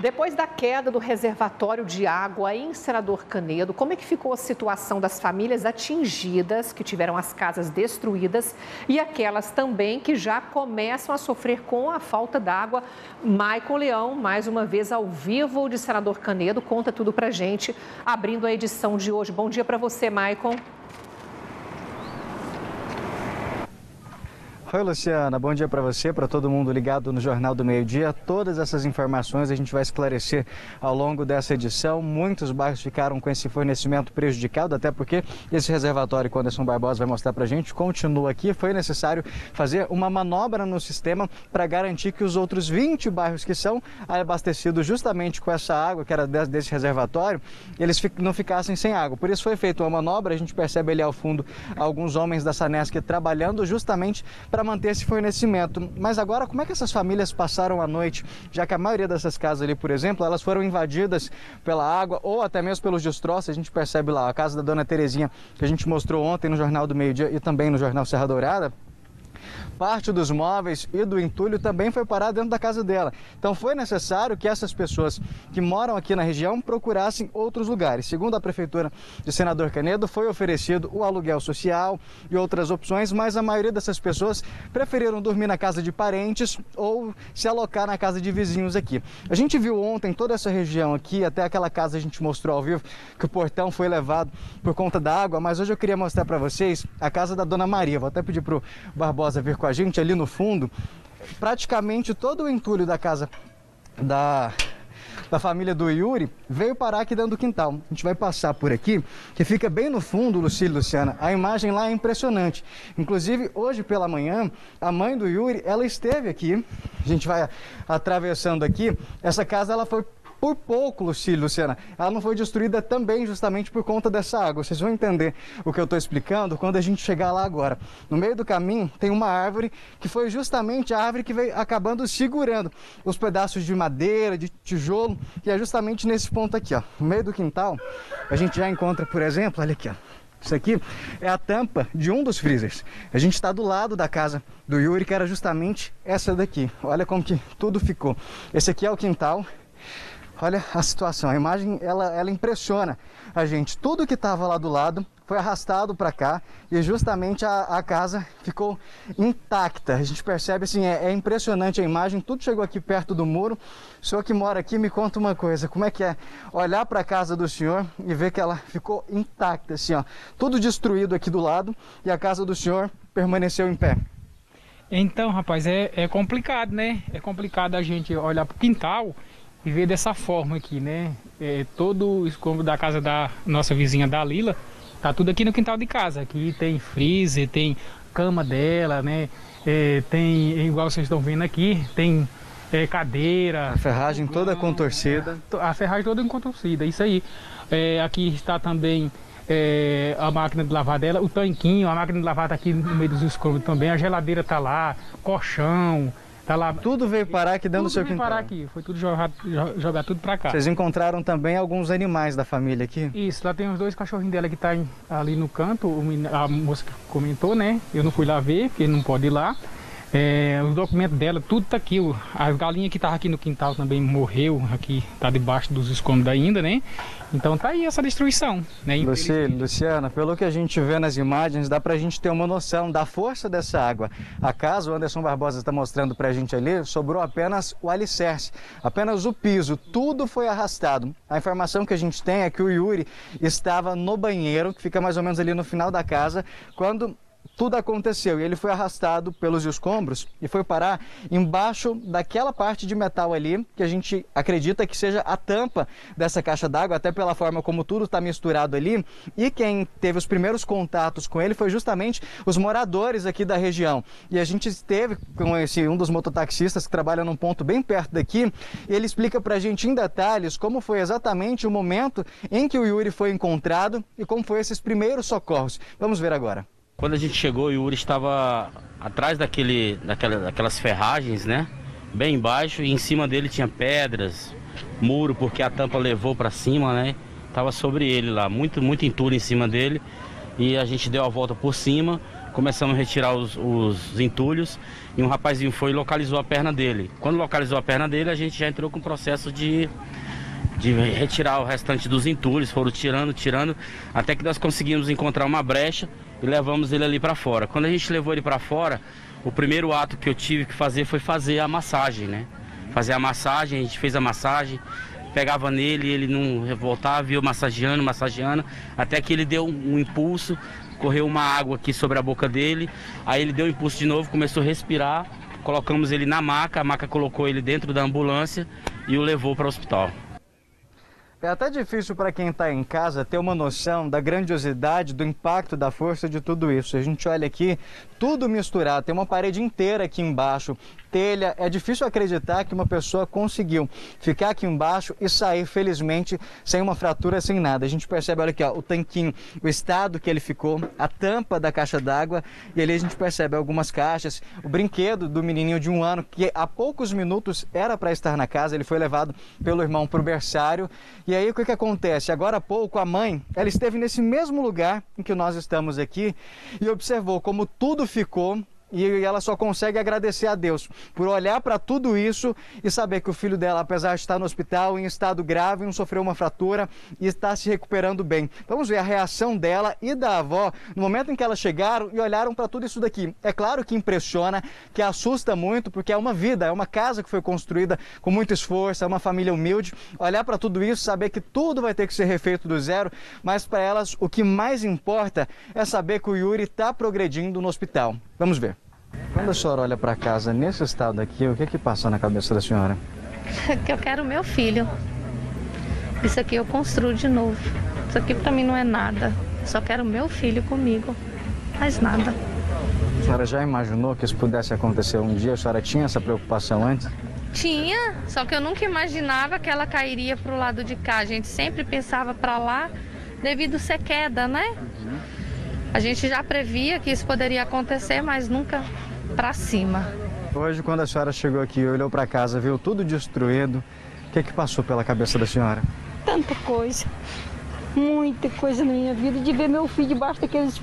Depois da queda do reservatório de água em Senador Canedo, como é que ficou a situação das famílias atingidas, que tiveram as casas destruídas, e aquelas também que já começam a sofrer com a falta d'água? Maicon Leão, mais uma vez ao vivo de Senador Canedo, conta tudo pra gente, abrindo a edição de hoje. Bom dia para você, Maicon. Oi, Luciana, bom dia para você, para todo mundo ligado no Jornal do Meio-Dia. Todas essas informações a gente vai esclarecer ao longo dessa edição. Muitos bairros ficaram com esse fornecimento prejudicado, até porque esse reservatório que o Anderson Barbosa vai mostrar para a gente continua aqui. Foi necessário fazer uma manobra no sistema para garantir que os outros 20 bairros que são abastecidos justamente com essa água, que era desse reservatório, eles não ficassem sem água. Por isso foi feita uma manobra, a gente percebe ali ao fundo alguns homens da Sanesc trabalhando justamente para manter esse fornecimento. Mas agora, como é que essas famílias passaram a noite? Já que a maioria dessas casas ali, por exemplo, elas foram invadidas pela água ou até mesmo pelos destroços. A gente percebe lá a casa da dona Terezinha, que a gente mostrou ontem no Jornal do Meio-Dia e também no Jornal Serra Dourada. Parte dos móveis e do entulho também foi parar dentro da casa dela. Então foi necessário que essas pessoas que moram aqui na região procurassem outros lugares. Segundo a Prefeitura de Senador Canedo, foi oferecido o aluguel social e outras opções, mas a maioria dessas pessoas preferiram dormir na casa de parentes ou se alocar na casa de vizinhos aqui. A gente viu ontem toda essa região aqui, até aquela casa a gente mostrou ao vivo, que o portão foi levado por conta da água, mas hoje eu queria mostrar para vocês a casa da dona Maria. Vou até pedir para o Barbosa vir com a gente ali no fundo. Praticamente todo o entulho da casa da família do Yuri veio parar aqui dentro do quintal. A gente vai passar por aqui, que fica bem no fundo, Lucília e Luciana. A imagem lá é impressionante. Inclusive, hoje pela manhã, a mãe do Yuri, ela esteve aqui. A gente vai atravessando aqui. Essa casa, ela foi por pouco, Lucília e Luciana, ela não foi destruída também justamente por conta dessa água. Vocês vão entender o que eu estou explicando quando a gente chegar lá agora. No meio do caminho tem uma árvore que foi justamente a árvore que veio acabando segurando os pedaços de madeira, de tijolo, e é justamente nesse ponto aqui, ó. No meio do quintal, a gente já encontra, por exemplo, olha aqui, ó. Isso aqui é a tampa de um dos freezers. A gente está do lado da casa do Yuri, que era justamente essa daqui. Olha como que tudo ficou. Esse aqui é o quintal. Olha a situação, a imagem ela impressiona a gente. Tudo que estava lá do lado foi arrastado para cá e justamente a casa ficou intacta. A gente percebe assim, é impressionante a imagem, tudo chegou aqui perto do muro. O senhor que mora aqui, me conta uma coisa, como é que é olhar para a casa do senhor e ver que ela ficou intacta, assim, ó, tudo destruído aqui do lado e a casa do senhor permaneceu em pé? Então, rapaz, é complicado, né? É complicado a gente olhar para o quintal e ver dessa forma aqui, né? Todo o escombro da casa da nossa vizinha Dalila tá tudo aqui no quintal de casa. Aqui tem freezer, tem cama dela, né? Tem, igual vocês estão vendo aqui, tem cadeira. A ferragem toda contorcida. A ferragem toda contorcida, isso aí. Aqui está também a máquina de lavar dela, o tanquinho, a máquina de lavar tá aqui no meio dos escombros também, a geladeira tá lá, colchão. Tá lá. Tudo veio parar aqui dentro do seu quintal? Tudo veio parar aqui, foi tudo jogar tudo pra cá. Vocês encontraram também alguns animais da família aqui? Isso, lá tem os 2 cachorrinhos dela que tá ali no canto, a moça que comentou, né? Eu não fui lá ver, porque não pode ir lá. Os documentos dela, tudo tá aqui. As galinhas que estavam aqui no quintal também morreu, aqui tá debaixo dos escombros ainda, né? Então tá aí essa destruição, né? Luciana, pelo que a gente vê nas imagens, dá pra gente ter uma noção da força dessa água. A casa, o Anderson Barbosa está mostrando pra gente ali, sobrou apenas o alicerce, apenas o piso, tudo foi arrastado. A informação que a gente tem é que o Yuri estava no banheiro, que fica mais ou menos ali no final da casa, quando tudo aconteceu e ele foi arrastado pelos escombros e foi parar embaixo daquela parte de metal ali, que a gente acredita que seja a tampa dessa caixa d'água, até pela forma como tudo está misturado ali. E quem teve os primeiros contatos com ele foi justamente os moradores aqui da região. E a gente esteve com um dos mototaxistas que trabalha num ponto bem perto daqui, e ele explica pra gente em detalhes como foi exatamente o momento em que o Yuri foi encontrado e como foi esses primeiros socorros. Vamos ver agora. Quando a gente chegou, o Yuri estava atrás daquelas ferragens, né? Bem embaixo, e em cima dele tinha pedras, muro, porque a tampa levou para cima, né? Tava sobre ele lá, muito entulho em cima dele. E a gente deu a volta por cima, começamos a retirar os entulhos e um rapazinho foi e localizou a perna dele. Quando localizou a perna dele, a gente já entrou com o processo de retirar o restante dos entulhos, foram tirando, até que nós conseguimos encontrar uma brecha e levamos ele ali para fora. Quando a gente levou ele para fora, o primeiro ato que eu tive que fazer foi fazer a massagem, né? Fazer a massagem, a gente fez a massagem, pegava nele, ele não voltava, ia massageando, até que ele deu um impulso, correu uma água aqui sobre a boca dele, aí ele deu um impulso de novo, começou a respirar, colocamos ele na maca, a maca colocou ele dentro da ambulância e o levou para o hospital. É até difícil para quem está em casa ter uma noção da grandiosidade, do impacto, da força de tudo isso. A gente olha aqui, tudo misturado, tem uma parede inteira aqui embaixo, telha. É difícil acreditar que uma pessoa conseguiu ficar aqui embaixo e sair, felizmente, sem uma fratura, sem nada. A gente percebe, olha aqui, ó, o tanquinho, o estado que ele ficou, a tampa da caixa d'água, e ali a gente percebe algumas caixas, o brinquedo do menininho de 1 ano, que há poucos minutos era para estar na casa, ele foi levado pelo irmão para o berçário. E aí o que acontece? Agora há pouco a mãe, ela esteve nesse mesmo lugar em que nós estamos aqui e observou como tudo ficou. E ela só consegue agradecer a Deus por olhar para tudo isso e saber que o filho dela, apesar de estar no hospital em estado grave, não sofreu uma fratura e está se recuperando bem. Vamos ver a reação dela e da avó no momento em que elas chegaram e olharam para tudo isso daqui. É claro que impressiona, que assusta muito, porque é uma vida, é uma casa que foi construída com muito esforço, é uma família humilde. Olhar para tudo isso, saber que tudo vai ter que ser refeito do zero, mas para elas o que mais importa é saber que o Yuri está progredindo no hospital. Vamos ver. Quando a senhora olha para casa nesse estado aqui, o que passa na cabeça da senhora? Que eu quero meu filho. Isso aqui eu construo de novo. Isso aqui para mim não é nada. Só quero meu filho comigo. Mais nada. A senhora já imaginou que isso pudesse acontecer um dia? A senhora tinha essa preocupação antes? Tinha, só que eu nunca imaginava que ela cairia para o lado de cá. A gente sempre pensava para lá devido a ser queda, né? A gente já previa que isso poderia acontecer, mas nunca para cima. Hoje, quando a senhora chegou aqui e olhou para casa, viu tudo destruído, o que passou pela cabeça da senhora? Tanta coisa, muita coisa na minha vida. De ver meu filho debaixo daqueles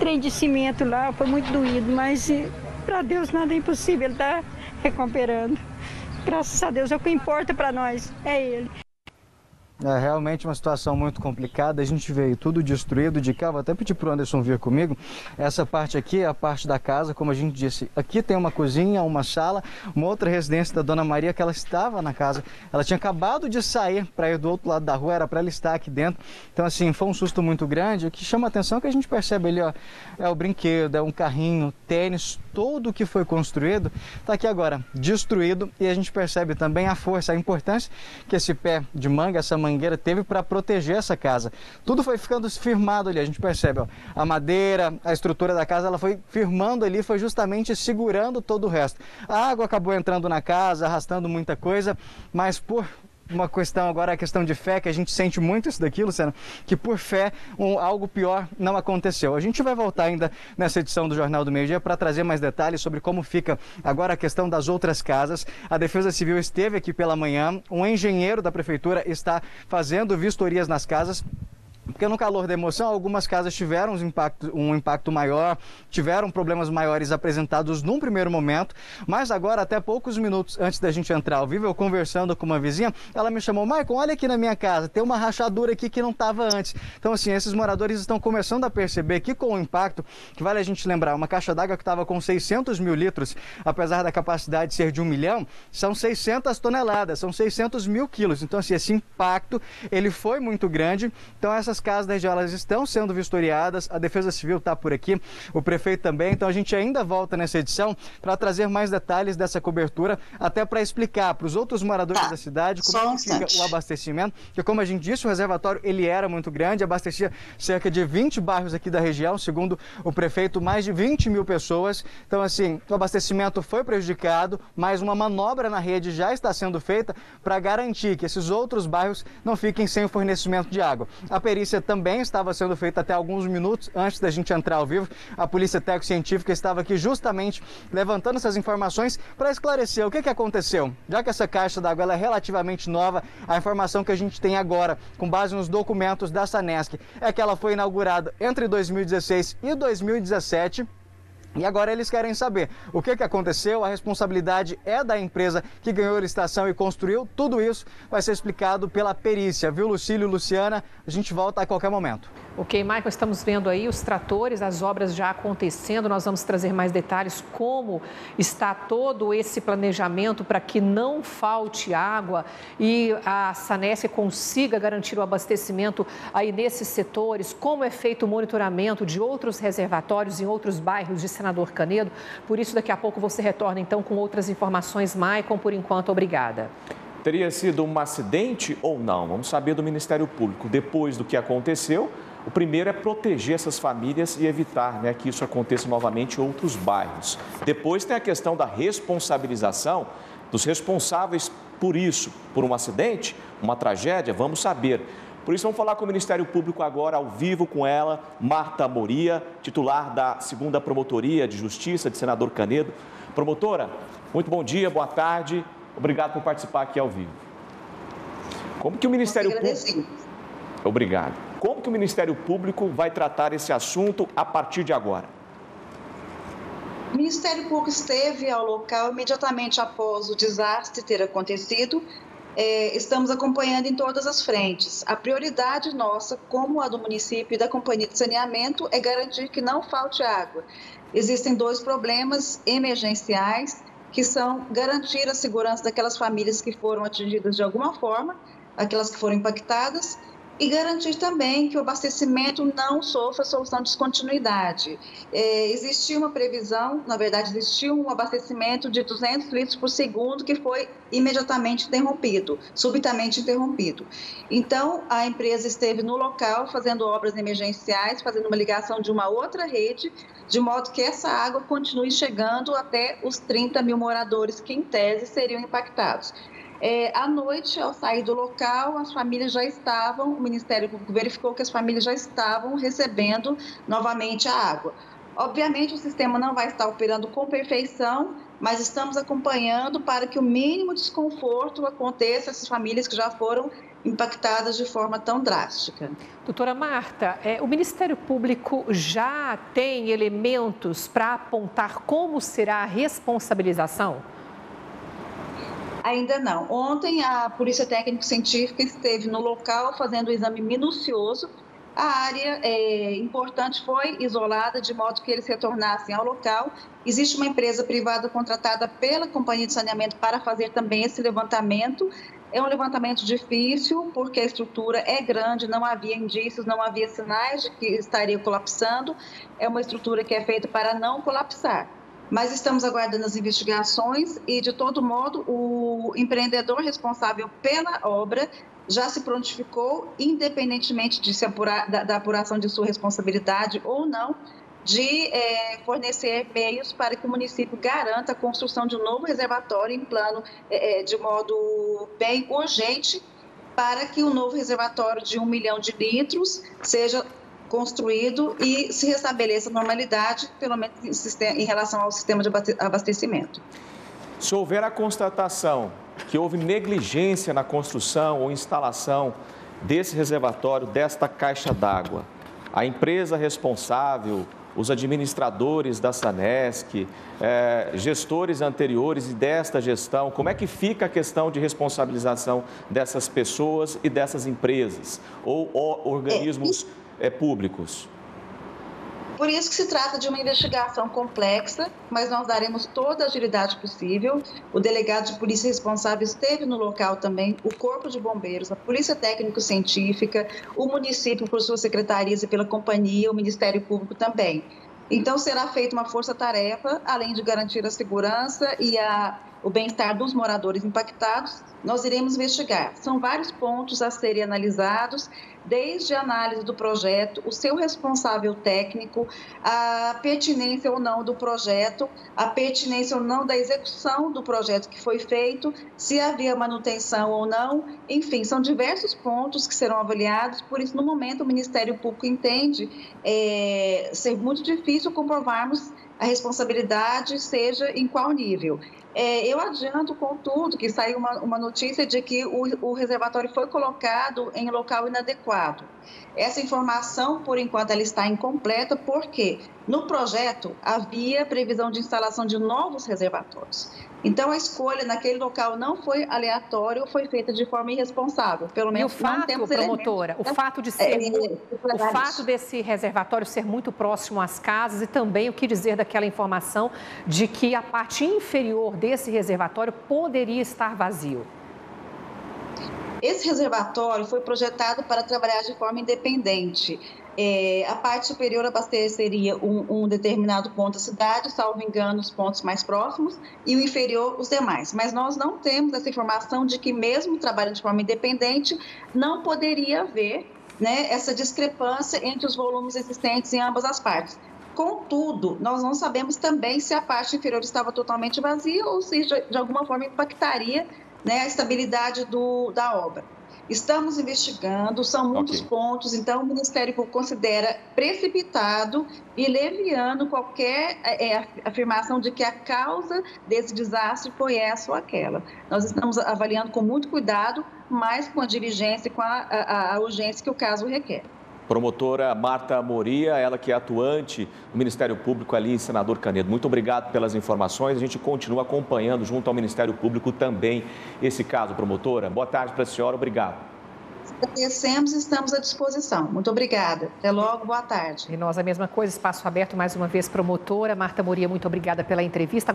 trem de cimento lá, foi muito doído, mas para Deus nada é impossível, ele está recuperando. Graças a Deus, é o que importa para nós, é ele. É realmente uma situação muito complicada, a gente veio tudo destruído de cá, vou até pedir para o Anderson vir comigo. Essa parte aqui é a parte da casa, como a gente disse, aqui tem uma cozinha, uma sala, uma outra residência da Dona Maria que ela estava na casa, ela tinha acabado de sair para ir do outro lado da rua, era para ela estar aqui dentro, então assim, foi um susto muito grande. O que chama a atenção é que a gente percebe ali, ó, é o brinquedo, é um carrinho, tênis, tudo que foi construído está aqui agora destruído, e a gente percebe também a força, a importância que esse pé de manga, essa mangueira teve para proteger essa casa. Tudo foi ficando firmado ali, a gente percebe, ó, a madeira, a estrutura da casa, ela foi firmando ali, foi justamente segurando todo o resto. A água acabou entrando na casa, arrastando muita coisa, mas por uma questão agora, a questão de fé, que a gente sente muito isso daqui, Luciana, que por fé algo pior não aconteceu. A gente vai voltar ainda nessa edição do Jornal do Meio-Dia para trazer mais detalhes sobre como fica agora a questão das outras casas. A Defesa Civil esteve aqui pela manhã, um engenheiro da Prefeitura está fazendo vistorias nas casas, porque no calor da emoção, algumas casas tiveram um impacto maior, tiveram problemas maiores apresentados num primeiro momento, mas agora, até poucos minutos antes da gente entrar ao vivo, eu conversando com uma vizinha, ela me chamou: Maicon, olha aqui na minha casa, tem uma rachadura aqui que não estava antes. Então, assim, esses moradores estão começando a perceber que com o impacto, que vale a gente lembrar, uma caixa d'água que estava com 600 mil litros, apesar da capacidade ser de 1 milhão, são 600 toneladas, são 600 mil quilos. Então, assim, esse impacto, ele foi muito grande. Então, essas casas da região, elas estão sendo vistoriadas, a Defesa Civil está por aqui, o prefeito também, então a gente ainda volta nessa edição para trazer mais detalhes dessa cobertura, até para explicar para os outros moradores da cidade como fica o abastecimento, porque como a gente disse, o reservatório ele era muito grande, abastecia cerca de 20 bairros aqui da região, segundo o prefeito, mais de 20 mil pessoas. Então, assim, o abastecimento foi prejudicado, mas uma manobra na rede já está sendo feita para garantir que esses outros bairros não fiquem sem o fornecimento de água. A perícia perícia também estava sendo feita até alguns minutos antes da gente entrar ao vivo. A Polícia Técnico-Científica estava aqui justamente levantando essas informações para esclarecer o que aconteceu. Já que essa caixa d'água ela é relativamente nova, a informação que a gente tem agora, com base nos documentos da Sanesc, é que ela foi inaugurada entre 2016 e 2017. E agora eles querem saber o que aconteceu, a responsabilidade é da empresa que ganhou a licitação e construiu. Tudo isso vai ser explicado pela perícia, viu, Lucílio e Luciana? A gente volta a qualquer momento. Ok, Michael, estamos vendo aí os tratores, as obras já acontecendo. Nós vamos trazer mais detalhes como está todo esse planejamento para que não falte água e a Sanesc consiga garantir o abastecimento aí nesses setores, como é feito o monitoramento de outros reservatórios em outros bairros de Senador Canedo. Por isso, daqui a pouco você retorna então com outras informações. Michael, por enquanto, obrigada. Teria sido um acidente ou não? Vamos saber do Ministério Público. Depois do que aconteceu, o primeiro é proteger essas famílias e evitar, que isso aconteça novamente em outros bairros. Depois tem a questão da responsabilização dos responsáveis por isso, por um acidente, uma tragédia, vamos saber. Por isso, vamos falar com o Ministério Público agora, ao vivo com ela, Marta Moria, titular da 2ª Promotoria de Justiça de Senador Canedo. Promotora, muito bom dia, boa tarde, obrigado por participar aqui ao vivo. Como que o Ministério Público... Obrigado. Como que o Ministério Público vai tratar esse assunto a partir de agora? O Ministério Público esteve ao local imediatamente após o desastre ter acontecido. Estamos acompanhando em todas as frentes. A prioridade nossa, como a do município e da Companhia de Saneamento, é garantir que não falte água. Existem 2 problemas emergenciais, que são garantir a segurança daquelas famílias que foram atingidas de alguma forma, aquelas que foram impactadas, e garantir também que o abastecimento não sofra solução de descontinuidade. Existia uma previsão, na verdade, existiu um abastecimento de 200 litros por segundo que foi imediatamente interrompido, subitamente interrompido. Então, a empresa esteve no local fazendo obras emergenciais, fazendo uma ligação de uma outra rede, de modo que essa água continue chegando até os 30 mil moradores que, em tese, seriam impactados. À noite, ao sair do local, as famílias já estavam, o Ministério Público verificou que as famílias já estavam recebendo novamente a água. Obviamente, o sistema não vai estar operando com perfeição, mas estamos acompanhando para que o mínimo desconforto aconteça a essas famílias que já foram impactadas de forma tão drástica. Doutora Marta, o Ministério Público já tem elementos para apontar como será a responsabilização? Ainda não. Ontem, a Polícia Técnico-Científica esteve no local fazendo um exame minucioso. A área importante foi isolada de modo que eles retornassem ao local. Existe uma empresa privada contratada pela Companhia de Saneamento para fazer também esse levantamento. É um levantamento difícil, porque a estrutura é grande, não havia indícios, não havia sinais de que estaria colapsando. É uma estrutura que é feita para não colapsar. Mas estamos aguardando as investigações e, de todo modo, o empreendedor responsável pela obra já se prontificou, independentemente da apuração de sua responsabilidade ou não, de fornecer meios para que o município garanta a construção de um novo reservatório em plano de modo bem urgente, para que o novo reservatório de 1 milhão de litros seja construído e se restabeleça a normalidade, pelo menos em relação ao sistema de abastecimento. Se houver a constatação que houve negligência na construção ou instalação desse reservatório, desta caixa d'água, a empresa responsável, os administradores da Sanesc, gestores anteriores e desta gestão, como é que fica a questão de responsabilização dessas pessoas e dessas empresas ou organismos públicos? Por isso que se trata de uma investigação complexa, mas nós daremos toda a agilidade possível. O delegado de polícia responsável esteve no local também, o Corpo de Bombeiros, a Polícia Técnico-Científica, o município por suas secretarias e pela companhia, o Ministério Público também. Então, será feita uma força-tarefa, além de garantir a segurança e a o bem-estar dos moradores impactados, nós iremos investigar. São vários pontos a serem analisados, desde a análise do projeto, o seu responsável técnico, a pertinência ou não do projeto, a pertinência ou não da execução do projeto que foi feito, se havia manutenção ou não, enfim, são diversos pontos que serão avaliados, por isso, no momento, o Ministério Público entende ser muito difícil comprovarmos a responsabilidade, seja em qual nível. Eu adianto, contudo, que saiu uma notícia de que o reservatório foi colocado em local inadequado. Essa informação, por enquanto, ela está incompleta, porque no projeto havia previsão de instalação de novos reservatórios. Então, a escolha naquele local não foi aleatória ou foi feita de forma irresponsável. Pelo menos não temos promotora, o fato desse reservatório ser muito próximo às casas e também o que dizer daquela informação de que a parte inferior desse reservatório poderia estar vazio. Esse reservatório foi projetado para trabalhar de forma independente. A parte superior abasteceria um determinado ponto da cidade, salvo engano, os pontos mais próximos, e o inferior, os demais. Mas nós não temos essa informação de que, mesmo trabalhando de forma independente, não poderia haver, né, essa discrepância entre os volumes existentes em ambas as partes. Contudo, nós não sabemos também se a parte inferior estava totalmente vazia ou se de alguma forma impactaria, né, a estabilidade da obra. Estamos investigando, são muitos pontos, então o Ministério Público considera precipitado e leviano qualquer afirmação de que a causa desse desastre foi essa ou aquela. Nós estamos avaliando com muito cuidado, mas com a diligência e com a urgência que o caso requer. Promotora Marta Moria, ela que é atuante no Ministério Público ali em Senador Canedo. Muito obrigado pelas informações. A gente continua acompanhando junto ao Ministério Público também esse caso, promotora. Boa tarde para a senhora, obrigado. Agradecemos e estamos à disposição. Muito obrigada. Até logo, boa tarde. E nós a mesma coisa, espaço aberto mais uma vez, promotora Marta Moria, muito obrigada pela entrevista.